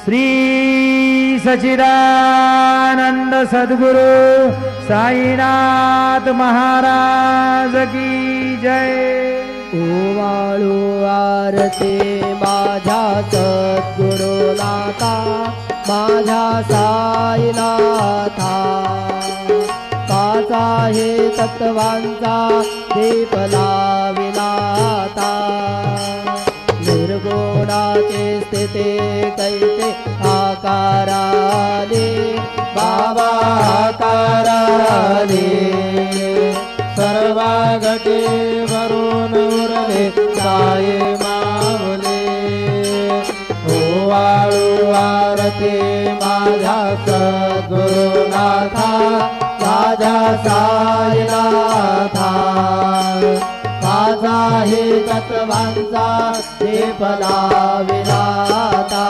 श्री सच्चिदानंद सद्गुरु साईनाथ महाराज की जय। ओवाळू आरती माझ्या सद्गुरुनाथा, माझ्या साईनाथा। काचा हे तत्वांचा दीप लाविलाता, निर्गुणाचे स्थिती कैसे आकाराने, बाबा आकाराने। सर्वा घटे भरून उरले साई माऊली। ओवाळू आरती माझ्या सद्गुरुनाथा, माझ्या साईनाथा। माझा हे तत्वांचा दीप लाविलाता,